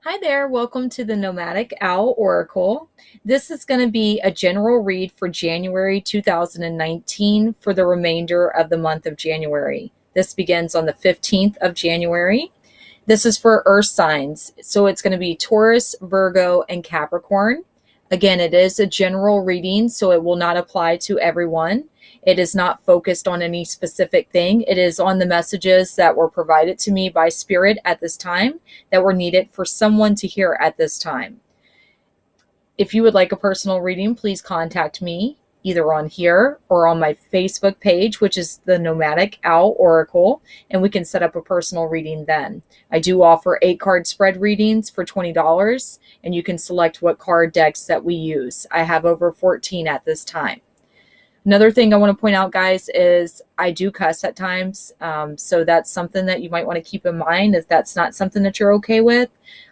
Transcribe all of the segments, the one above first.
Hi there, welcome to the Nomadic Owl Oracle. This is going to be a general read for January 2019 for the remainder of the month of January. This begins on the 15th of January. This is for earth signs, so it's going to be Taurus, Virgo, and Capricorn. Again, it is a general reading, so it will not apply to everyone. It is not focused on any specific thing. It is on the messages that were provided to me by Spirit at this time that were needed for someone to hear at this time. If you would like a personal reading, please contact me either on here or on my Facebook page, which is the Nomadic Owl Oracle, and we can set up a personal reading then. I do offer 8-card spread readings for $20, and you can select what card decks that we use. I have over 14 at this time. Another thing I want to point out, guys, is I do cuss at times. So that's something that you might want to keep in mind if that's not something that you're okay with.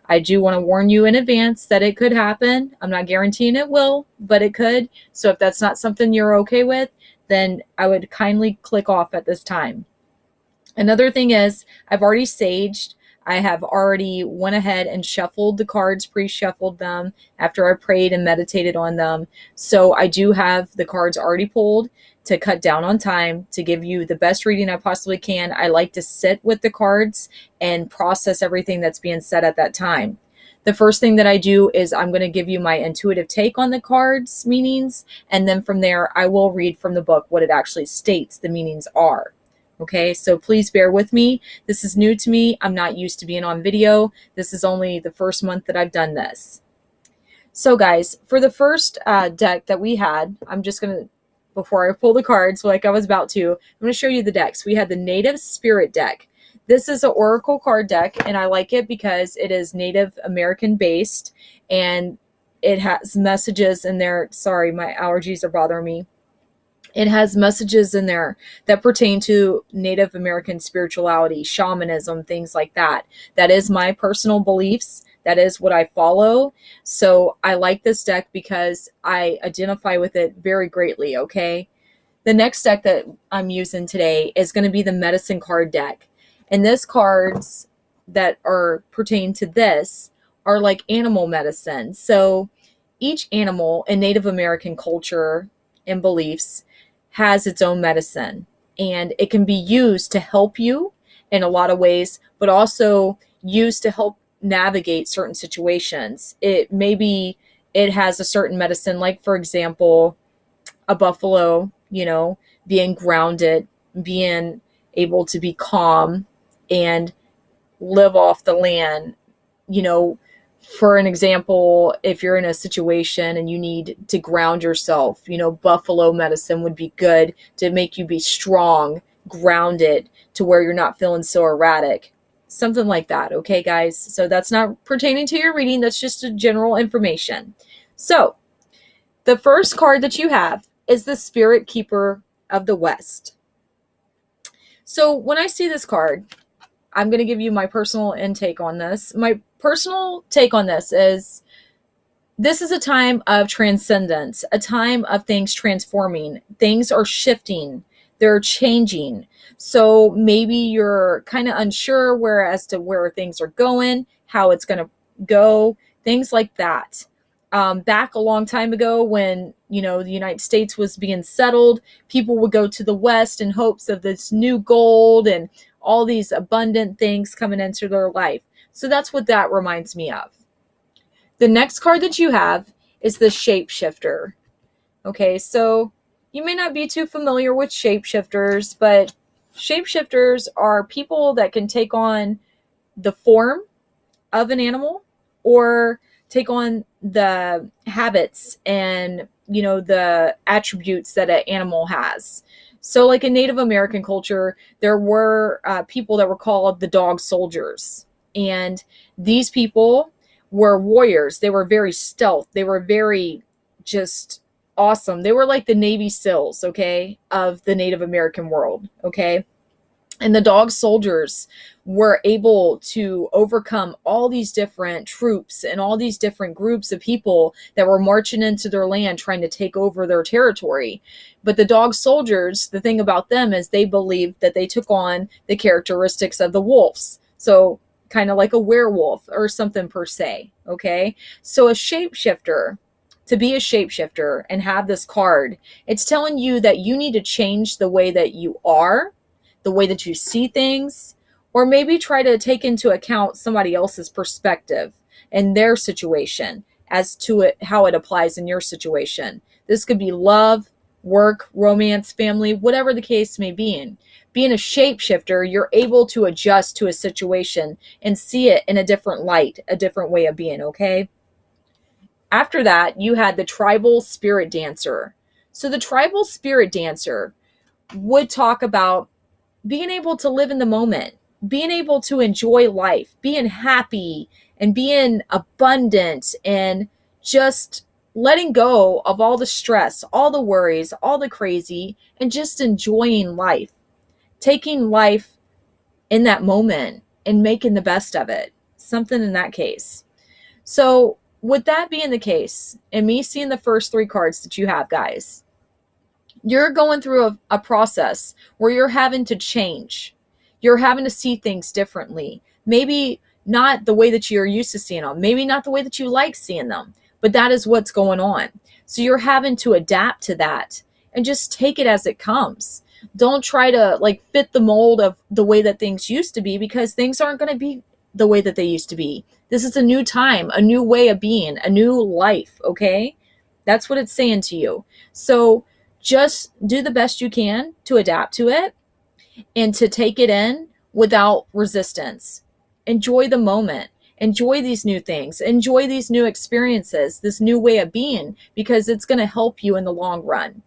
I do want to warn you in advance that it could happen. I'm not guaranteeing it will, but it could. So if that's not something you're okay with, then I would kindly click off at this time. Another thing is I've already saged. I have already went ahead and shuffled the cards, pre-shuffled them after I prayed and meditated on them. So I do have the cards already pulled to cut down on time, to give you the best reading I possibly can. I like to sit with the cards and process everything that's being said at that time. The first thing that I do is I'm going to give you my intuitive take on the cards meanings, and then from there I will read from the book what it actually states the meanings are. Okay, so please bear with me. This is new to me. I'm not used to being on video. This is only the first month that I've done this. So guys, for the first deck that we had, I'm just going to, before I pull the cards like I was about to, I'm going to show you the decks. We had the Native Spirit deck. This is an Oracle card deck, and I like it because it is Native American based, and it has messages in there. Sorry, my allergies are bothering me. It has messages in there that pertain to Native American spirituality, shamanism, things like that. That is my personal beliefs. That is what I follow. So I like this deck because I identify with it very greatly, okay? The next deck that I'm using today is going to be the Medicine card deck. And this cards that are pertain to this are like animal medicine. So each animal in Native American culture and beliefs has its own medicine, and it can be used to help you in a lot of ways, but also used to help navigate certain situations. It has a certain medicine, like for example, a buffalo, being grounded, being able to be calm and live off the land, for an example, if you're in a situation and you need to ground yourself, buffalo medicine would be good to make you be strong, grounded, to where you're not feeling so erratic. Something like that, okay, guys? So that's not pertaining to your reading. That's just a general information. So the first card that you have is the Spirit Keeper of the West. So when I see this card, I'm going to give you my personal intake on this. My personal take on this is a time of transcendence, a time of things transforming. Things are shifting. They're changing. So maybe you're kind of unsure as to where things are going, how it's going to go, things like that. Back a long time ago when, the United States was being settled, people would go to the West in hopes of this new gold and all these abundant things coming into their life. So that's what that reminds me of. The next card that you have is the Shapeshifter. Okay, so you may not be too familiar with shapeshifters, but shapeshifters are people that can take on the form of an animal or take on the habits and, the attributes that an animal has. So like in Native American culture, there were people that were called the dog soldiers. And these people were warriors. They were very stealth. They were very just awesome. They were like the Navy SEALs, okay, of the Native American world, okay? And the dog soldiers were able to overcome all these different troops and all these different groups of people that were marching into their land trying to take over their territory. But the dog soldiers, the thing about them is they believed that they took on the characteristics of the wolves. So kind of like a werewolf or something per se. Okay. So a shapeshifter, to be a shapeshifter and have this card, it's telling you that you need to change the way that you are, the way that you see things, or maybe try to take into account somebody else's perspective and their situation as to it, how it applies in your situation. This could be love, work, romance, family, whatever the case may be. In being a shapeshifter, you're able to adjust to a situation and see it in a different light, a different way of being. Okay. After that, you had the tribal spirit dancer. So the tribal spirit dancer would talk about being able to live in the moment, being able to enjoy life, being happy and being abundant, and just letting go of all the stress, all the worries, all the crazy, and just enjoying life, taking life in that moment and making the best of it. Something in that case. So with that being the case, and me seeing the first three cards that you have, guys, you're going through a process where you're having to change. You're having to see things differently. Maybe not the way that you're used to seeing them. Maybe not the way that you like seeing them. But that is what's going on. So you're having to adapt to that and just take it as it comes. Don't try to like fit the mold of the way that things used to be, because things aren't going to be the way that they used to be. This is a new time, a new way of being, a new life. Okay. That's what it's saying to you. So just do the best you can to adapt to it and to take it in without resistance. Enjoy the moment. Enjoy these new things. Enjoy these new experiences, this new way of being, because it's going to help you in the long run.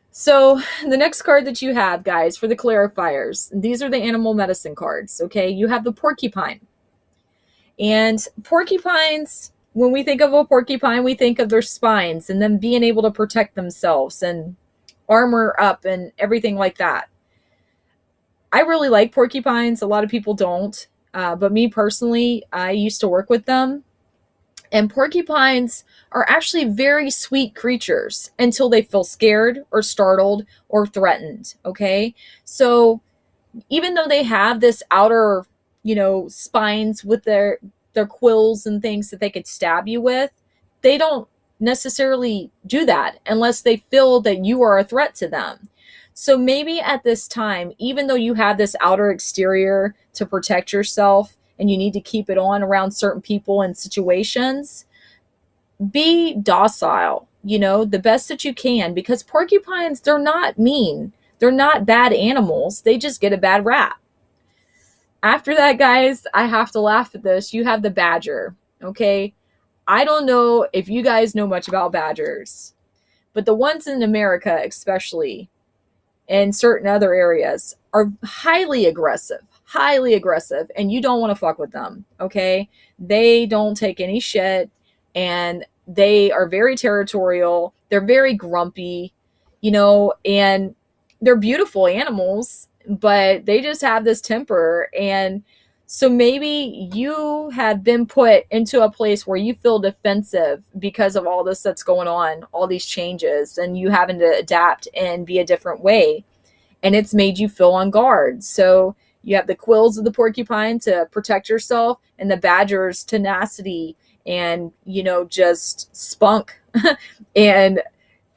So the next card that you have, guys, for the clarifiers, these are the animal medicine cards. Okay. You have the porcupine. And porcupines, when we think of a porcupine, we think of their spines and them being able to protect themselves and armor up and everything like that. I really like porcupines. A lot of people don't. But me personally, I used to work with them. And porcupines are actually very sweet creatures until they feel scared or startled or threatened. Okay. So even though they have this outer, spines with their quills and things that they could stab you with, they don't necessarily do that unless they feel that you are a threat to them. So maybe at this time, even though you have this outer exterior to protect yourself and you need to keep it on around certain people and situations, be docile, the best that you can, because porcupines, they're not mean. They're not bad animals. They just get a bad rap. After that, guys, I have to laugh at this. You have the badger. Okay. I don't know if you guys know much about badgers, but the ones in America, especially, and certain other areas, are highly aggressive, and you don't want to fuck with them. Okay. They don't take any shit, and they are very territorial. They're very grumpy, and they're beautiful animals, but they just have this temper. And so maybe you have been put into a place where you feel defensive because of all this that's going on, all these changes, and you having to adapt and be a different way. And it's made you feel on guard. So you have the quills of the porcupine to protect yourself, and the badger's tenacity and, just spunk and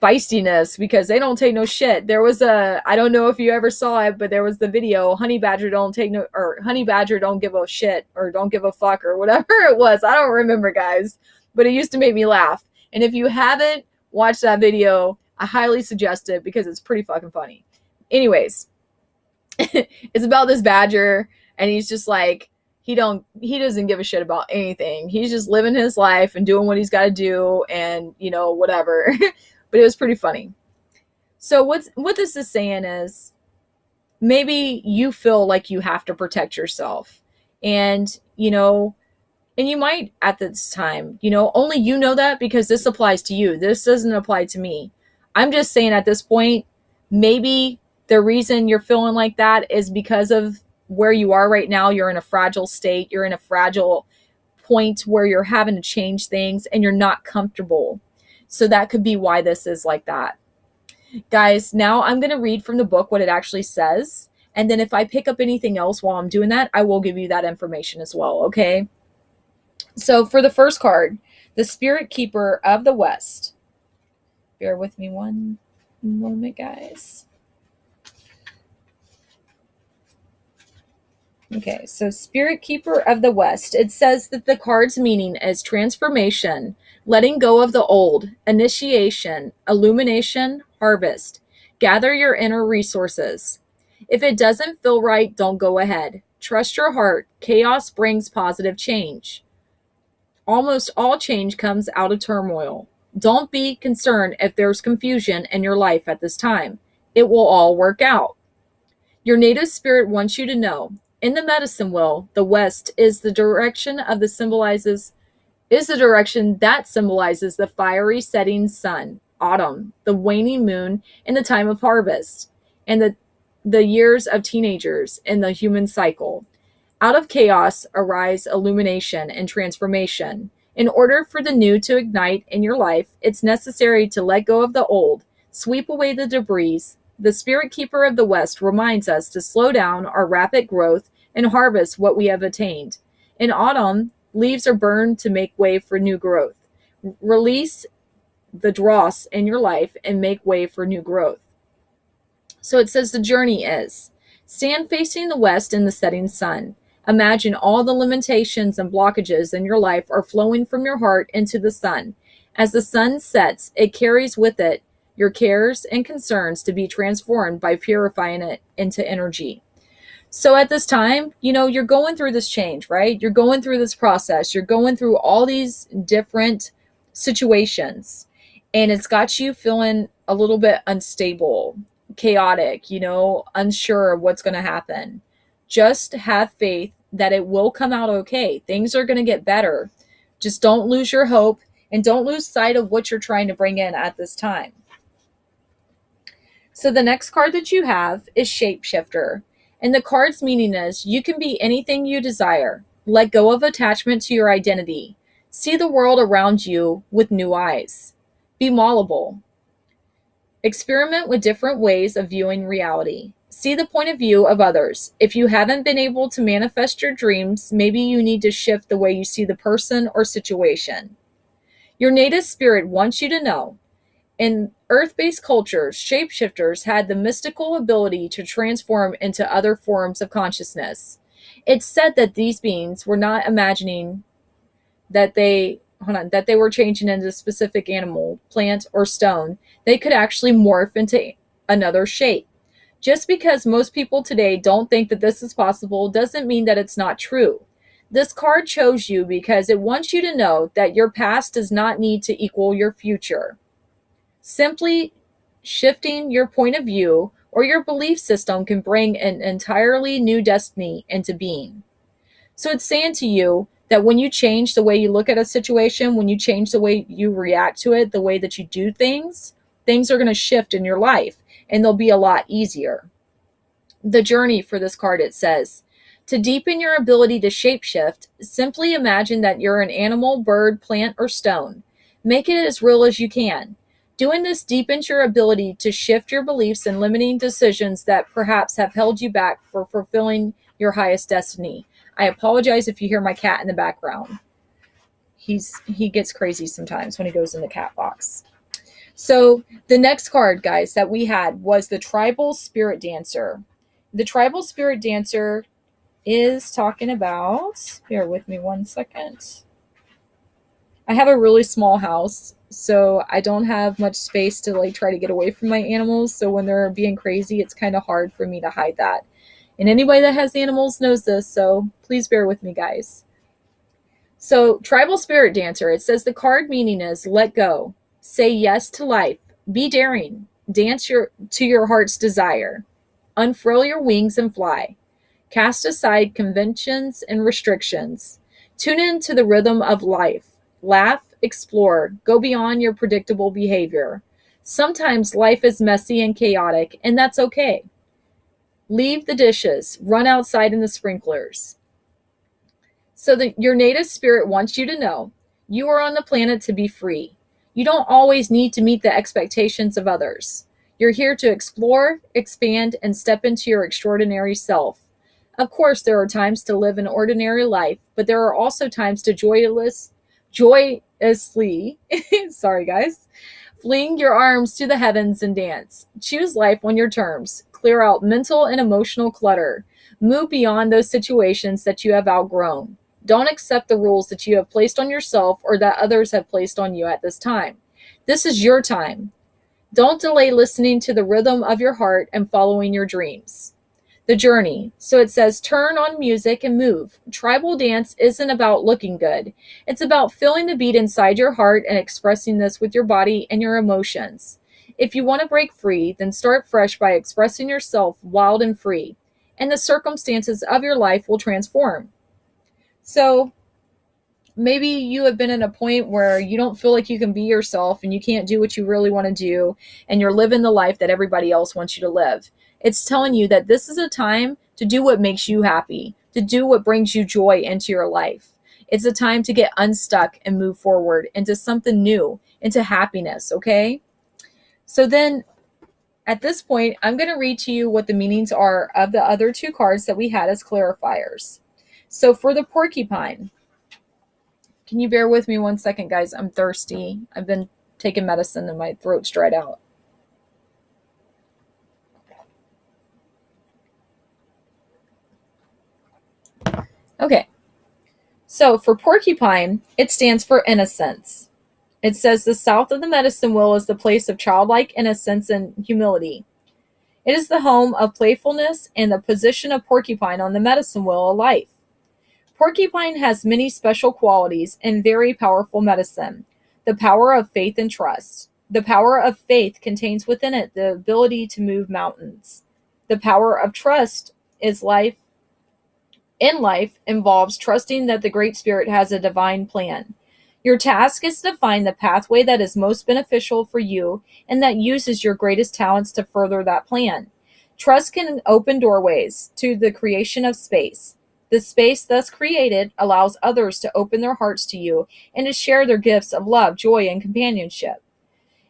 feistiness, because they don't take no shit. There was I don't know if you ever saw it, but there was the video, honey badger don't give a shit, or don't give a fuck, or whatever it was. I don't remember, guys, but it used to make me laugh. And if you haven't watched that video, I highly suggest it, because it's pretty fucking funny. Anyways, it's about this badger, and he's just like, he doesn't give a shit about anything. He's just living his life and doing what he's got to do, and whatever. But it was pretty funny. So what this is saying is, maybe you feel like you have to protect yourself, and you might at this time, only you know that, because this applies to you. This doesn't apply to me. I'm just saying at this point, maybe the reason you're feeling like that is because of where you are right now. You're in a fragile state. You're in a fragile point where you're having to change things and you're not comfortable. So that could be why this is like that. Guys, now I'm going to read from the book what it actually says. And then if I pick up anything else while I'm doing that, I will give you that information as well, okay? So for the first card, the Spirit Keeper of the West. Bear with me one moment, guys. Okay, so Spirit Keeper of the West. It says that the card's meaning is transformation, letting go of the old, initiation, illumination, harvest. Gather your inner resources. If it doesn't feel right, don't go ahead. Trust your heart. Chaos brings positive change. Almost all change comes out of turmoil. Don't be concerned if there's confusion in your life at this time. It will all work out. Your native spirit wants you to know. In the medicine wheel, the west is the direction that symbolizes the fiery setting sun, autumn, the waning moon, and the time of harvest, and the years of teenagers in the human cycle. Out of chaos arise illumination and transformation. In order for the new to ignite in your life, it's necessary to let go of the old, sweep away the debris. The Spirit Keeper of the West reminds us to slow down our rapid growth and harvest what we have attained. In autumn, leaves are burned to make way for new growth. Release the dross in your life and make way for new growth. So it says the journey is: stand facing the west in the setting sun. Imagine all the limitations and blockages in your life are flowing from your heart into the sun. As the sun sets, it carries with it your cares and concerns to be transformed by purifying it into energy. So at this time, you're going through this change, right? You're going through this process. You're going through all these different situations, and it's got you feeling a little bit unstable, chaotic, unsure of what's going to happen. Just have faith that it will come out okay. Things are going to get better. Just don't lose your hope and don't lose sight of what you're trying to bring in at this time. So the next card that you have is Shapeshifter. And the card's meaning is you can be anything you desire. Let go of attachment to your identity. See the world around you with new eyes. Be malleable. Experiment with different ways of viewing reality. See the point of view of others. If you haven't been able to manifest your dreams, maybe you need to shift the way you see the person or situation. Your native spirit wants you to know. In earth-based cultures, shapeshifters had the mystical ability to transform into other forms of consciousness. It's said that these beings were not imagining that they were changing into a specific animal, plant, or stone. They could actually morph into another shape. Just because most people today don't think that this is possible doesn't mean that it's not true. This card chose you because it wants you to know that your past does not need to equal your future. Simply shifting your point of view or your belief system can bring an entirely new destiny into being. So it's saying to you that when you change the way you look at a situation, when you change the way you react to it, the way that you do things, things are going to shift in your life and they'll be a lot easier. The journey for this card, it says, to deepen your ability to shapeshift, simply imagine that you're an animal, bird, plant, or stone. Make it as real as you can. Doing this deepens your ability to shift your beliefs and limiting decisions that perhaps have held you back for fulfilling your highest destiny. I apologize if you hear my cat in the background. He gets crazy sometimes when he goes in the cat box. So the next card, guys, that we had was the Tribal Spirit Dancer. The Tribal Spirit Dancer is talking about, bear with me one second. I have a really small house, so I don't have much space to try to get away from my animals. So when they're being crazy, it's kind of hard for me to hide that. And anybody that has animals knows this, so please bear with me, guys. So Tribal Spirit Dancer, it says the card meaning is let go. Say yes to life. Be daring. Dance to your heart's desire. Unfurl your wings and fly. Cast aside conventions and restrictions. Tune into the rhythm of life. Laugh, explore, go beyond your predictable behavior. Sometimes life is messy and chaotic, and that's okay. Leave the dishes, run outside in the sprinklers. So your native spirit wants you to know you are on the planet to be free. You don't always need to meet the expectations of others. You're here to explore, expand, and step into your extraordinary self. Of course, there are times to live an ordinary life, but there are also times to joyously, sorry guys, fling your arms to the heavens and dance. Choose life on your terms. Clear out mental and emotional clutter. Move beyond those situations that you have outgrown. Don't accept the rules that you have placed on yourself or that others have placed on you at this time. This is your time. Don't delay listening to the rhythm of your heart and following your dreams. The journey. So it says, turn on music and move. Tribal dance isn't about looking good. It's about feeling the beat inside your heart and expressing this with your body and your emotions. If you want to break free, then start fresh by expressing yourself wild and free, and the circumstances of your life will transform. So maybe you have been at a point where you don't feel like you can be yourself and you can't do what you really want to do, and you're living the life that everybody else wants you to live. It's telling you that this is a time to do what makes you happy, to do what brings you joy into your life. It's a time to get unstuck and move forward into something new, into happiness, okay? So then at this point, I'm going to read to you what the meanings are of the other two cards that we had as clarifiers. So for the porcupine, can you bear with me 1 second, guys? I'm thirsty. I've been taking medicine and my throat's dried out. Okay. So for porcupine, it stands for innocence. It says the south of the medicine wheel is the place of childlike innocence and humility. It is the home of playfulness and the position of porcupine on the medicine wheel of life. Porcupine has many special qualities and very powerful medicine. The power of faith and trust. The power of faith contains within it the ability to move mountains. The power of trust is life involves trusting that the Great Spirit has a divine plan. Your task is to find the pathway that is most beneficial for you and that uses your greatest talents to further that plan. Trust can open doorways to the creation of space. The space thus created allows others to open their hearts to you and to share their gifts of love, joy, and companionship.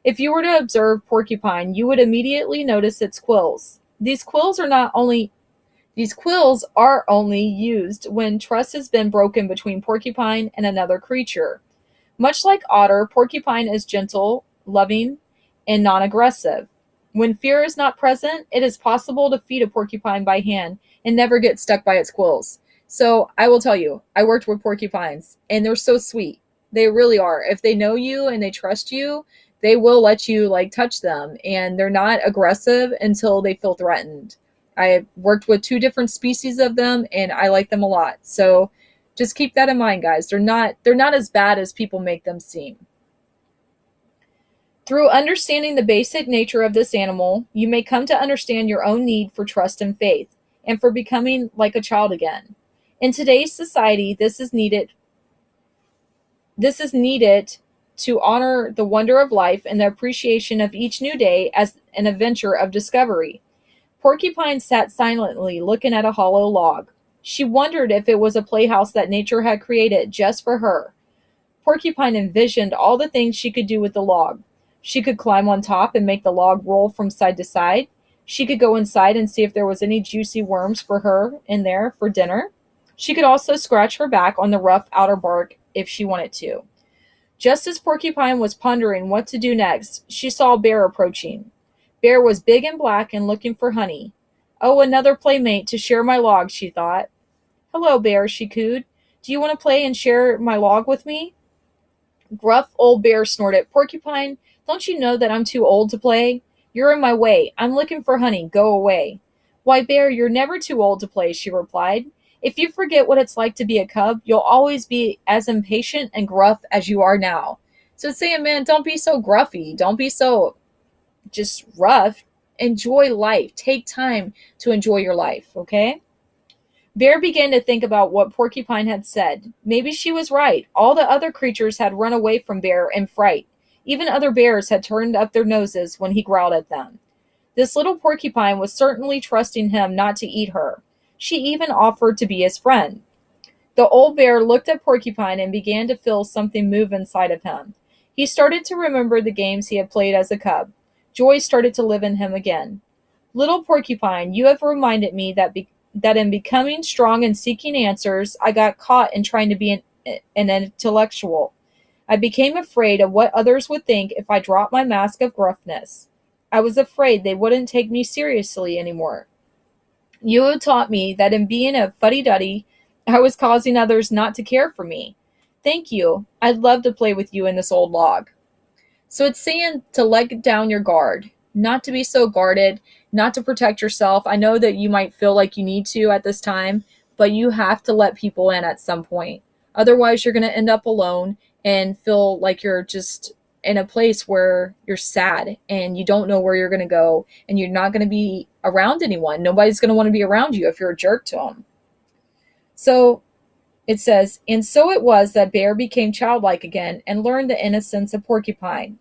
If you were to observe porcupine, you would immediately notice its quills. These quills are only used when trust has been broken between porcupine and another creature. Much like otter, porcupine is gentle, loving, and non-aggressive. When fear is not present, it is possible to feed a porcupine by hand and never get stuck by its quills. So I will tell you, I worked with porcupines, and they're so sweet. They really are. If they know you and they trust you, they will let you touch them, and they're not aggressive until they feel threatened. I worked with 2 different species of them, and I like them a lot. So just keep that in mind, guys. They're not as bad as people make them seem. Through understanding the basic nature of this animal, you may come to understand your own need for trust and faith, and for becoming like a child again. In today's society, this is needed to honor the wonder of life and the appreciation of each new day as an adventure of discovery. Porcupine sat silently, looking at a hollow log. She wondered if it was a playhouse that nature had created just for her. Porcupine envisioned all the things she could do with the log. She could climb on top and make the log roll from side to side. She could go inside and see if there was any juicy worms for her in there for dinner. She could also scratch her back on the rough outer bark if she wanted to. Just as Porcupine was pondering what to do next, she saw Bear approaching. Bear was big and black and looking for honey. Oh, another playmate to share my log, she thought. Hello, Bear, she cooed. Do you want to play and share my log with me? Gruff old Bear snorted. Porcupine, don't you know that I'm too old to play? You're in my way. I'm looking for honey. Go away. Why, Bear, you're never too old to play, she replied. If you forget what it's like to be a cub, you'll always be as impatient and gruff as you are now. So it's saying, man, don't be so gruffy. Don't be so just rough. Enjoy life. Take time to enjoy your life, okay? Bear began to think about what Porcupine had said. Maybe she was right. All the other creatures had run away from Bear in fright. Even other bears had turned up their noses when he growled at them. This little porcupine was certainly trusting him not to eat her. She even offered to be his friend. The old bear looked at Porcupine and began to feel something move inside of him. He started to remember the games he had played as a cub. Joy started to live in him again. Little porcupine, you have reminded me that in becoming strong and seeking answers, I got caught in trying to be an intellectual. I became afraid of what others would think if I dropped my mask of gruffness. I was afraid they wouldn't take me seriously anymore. You have taught me that in being a fuddy-duddy, I was causing others not to care for me. Thank you. I'd love to play with you in this old log. So it's saying to let down your guard, not to be so guarded, not to protect yourself. I know that you might feel like you need to at this time, but you have to let people in at some point. Otherwise, you're going to end up alone and feel like you're just in a place where you're sad and you don't know where you're going to go and you're not going to be around anyone. Nobody's going to want to be around you if you're a jerk to them. So it says, and so it was that Bear became childlike again and learned the innocence of Porcupine.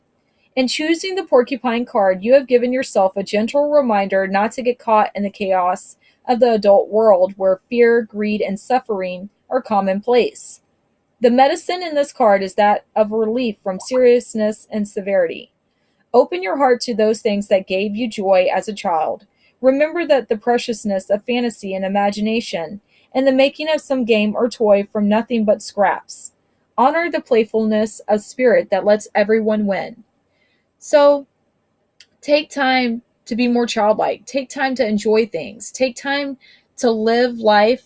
In choosing the Porcupine card, you have given yourself a gentle reminder not to get caught in the chaos of the adult world where fear, greed, and suffering are commonplace. The medicine in this card is that of relief from seriousness and severity. Open your heart to those things that gave you joy as a child. Remember that the preciousness of fantasy and imagination, and the making of some game or toy from nothing but scraps. Honor the playfulness of spirit that lets everyone win. So, take time to be more childlike. Take time to enjoy things. Take time to live life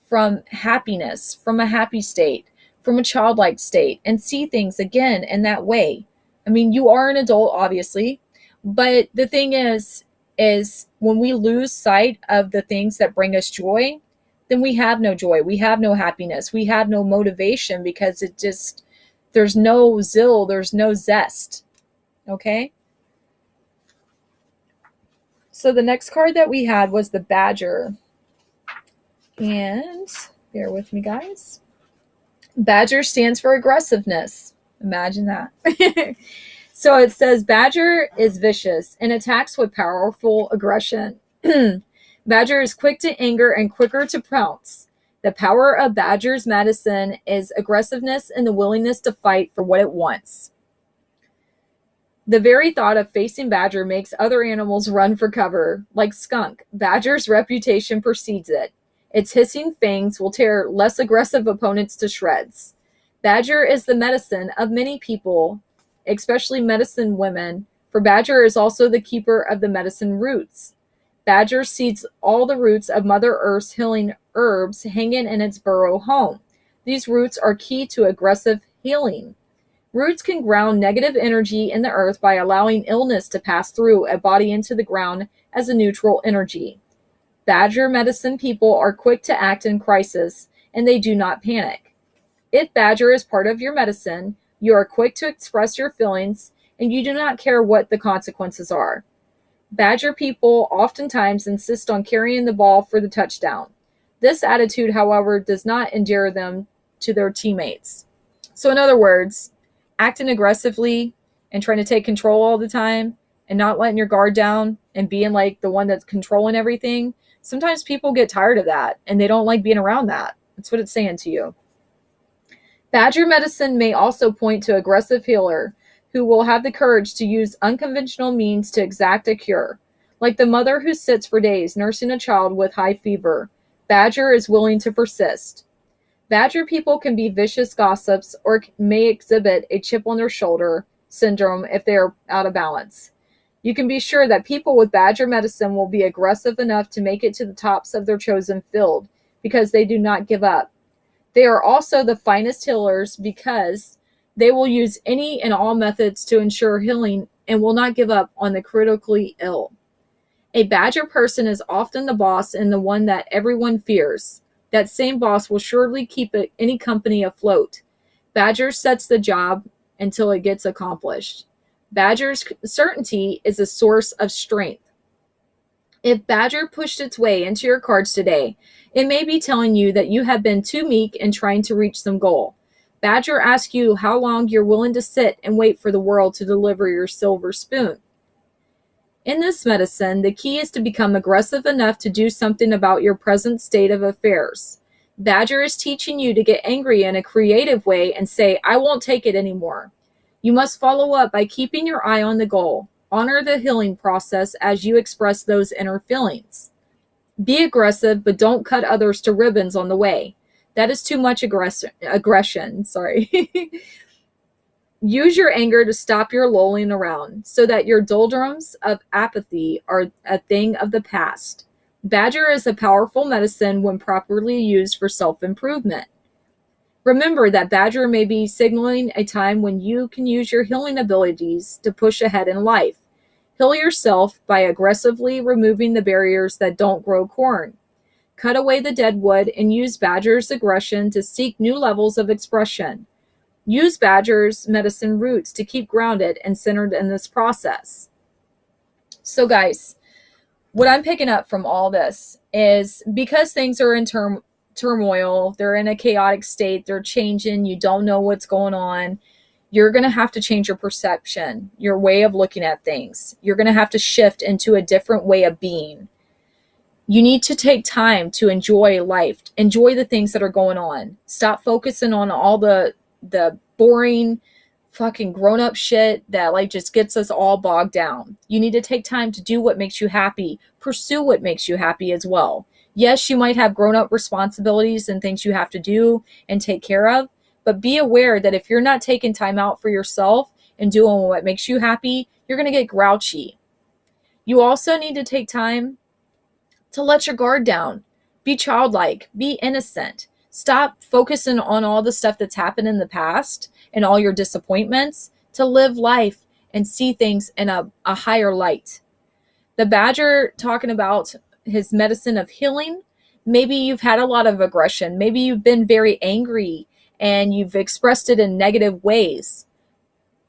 from happiness, from a happy state, from a childlike state, and see things again in that way. I mean, you are an adult, obviously, but the thing is when we lose sight of the things that bring us joy, then we have no joy. We have no happiness. We have no motivation because there's no zeal, there's no zest. Okay? So the next card that we had was the Badger. And bear with me, guys. Badger stands for aggressiveness. Imagine that. So it says Badger is vicious and attacks with powerful aggression. Badger is quick to anger and quicker to pounce. The power of Badger's medicine is aggressiveness and the willingness to fight for what it wants. The very thought of facing Badger makes other animals run for cover. Like skunk, Badger's reputation precedes it. Its hissing fangs will tear less aggressive opponents to shreds. Badger is the medicine of many people, especially medicine women, for Badger is also the keeper of the medicine roots. Badger seeds all the roots of Mother Earth's healing herbs hanging in its burrow home. These roots are key to aggressive healing. Roots can ground negative energy in the earth by allowing illness to pass through a body into the ground as a neutral energy. Badger medicine people are quick to act in crisis, and they do not panic. If Badger is part of your medicine, you are quick to express your feelings, and you do not care what the consequences are. Badger people oftentimes insist on carrying the ball for the touchdown. This attitude, however, does not endear them to their teammates. So in other words, acting aggressively and trying to take control all the time and not letting your guard down and being like the one that's controlling everything, sometimes people get tired of that and they don't like being around that. That's what it's saying to you. Badger medicine may also point to aggressive healer who will have the courage to use unconventional means to exact a cure. Like the mother who sits for days nursing a child with high fever, Badger is willing to persist. Badger people can be vicious gossips or may exhibit a chip on their shoulder syndrome if they are out of balance. You can be sure that people with Badger medicine will be aggressive enough to make it to the tops of their chosen field because they do not give up. They are also the finest healers because they will use any and all methods to ensure healing and will not give up on the critically ill. A Badger person is often the boss and the one that everyone fears. That same boss will surely keep any company afloat. Badger sets the job until it gets accomplished. Badger's certainty is a source of strength. If Badger pushed its way into your cards today, it may be telling you that you have been too meek in trying to reach some goal. Badger asks you how long you're willing to sit and wait for the world to deliver your silver spoon. In this medicine, the key is to become aggressive enough to do something about your present state of affairs. Badger is teaching you to get angry in a creative way and say, I won't take it anymore. You must follow up by keeping your eye on the goal. Honor the healing process as you express those inner feelings. Be aggressive, but don't cut others to ribbons on the way. That is too much aggression. Sorry. Use your anger to stop your lolling around so that your doldrums of apathy are a thing of the past. Badger is a powerful medicine when properly used for self-improvement. Remember that Badger may be signaling a time when you can use your healing abilities to push ahead in life. Heal yourself by aggressively removing the barriers that don't grow corn. Cut away the dead wood and use Badger's aggression to seek new levels of expression. Use Badger's medicine roots to keep grounded and centered in this process. So guys, what I'm picking up from all this is because things are in turmoil, they're in a chaotic state, they're changing, you don't know what's going on, you're going to have to change your perception, your way of looking at things. You're going to have to shift into a different way of being. You need to take time to enjoy life, enjoy the things that are going on. Stop focusing on all the boring fucking grown-up shit that like just gets us all bogged down. You need to take time to do what makes you happy. Pursue what makes you happy as well. Yes, you might have grown-up responsibilities and things you have to do and take care of, but be aware that if you're not taking time out for yourself and doing what makes you happy, you're going to get grouchy. You also need to take time to let your guard down. Be childlike. Be innocent. Stop focusing on all the stuff that's happened in the past and all your disappointments to live life and see things in a higher light. The Badger talking about his medicine of healing. Maybe you've had a lot of aggression. Maybe you've been very angry and you've expressed it in negative ways.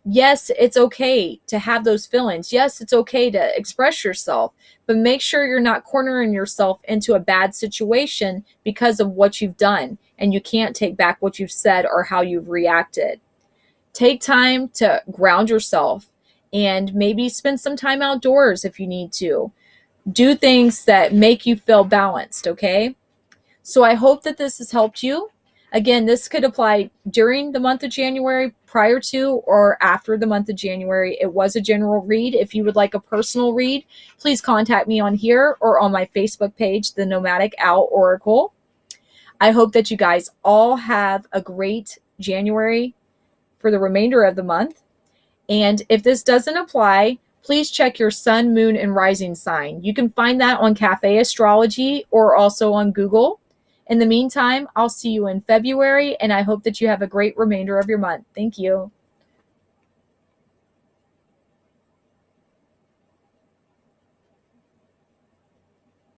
Yes, it's okay to have those feelings. Yes, it's okay to express yourself, but make sure you're not cornering yourself into a bad situation because of what you've done and you can't take back what you've said or how you've reacted. Take time to ground yourself and maybe spend some time outdoors if you need to. Do things that make you feel balanced, okay? So I hope that this has helped you. Again, this could apply during the month of January, prior to or after the month of January. It was a general read. If you would like a personal read, please contact me on here or on my Facebook page, The Nomadic Owl Oracle. I hope that you guys all have a great January for the remainder of the month. And if this doesn't apply, please check your sun, moon, and rising sign. You can find that on Cafe Astrology or also on Google. In the meantime, I'll see you in February, and I hope that you have a great remainder of your month. Thank you.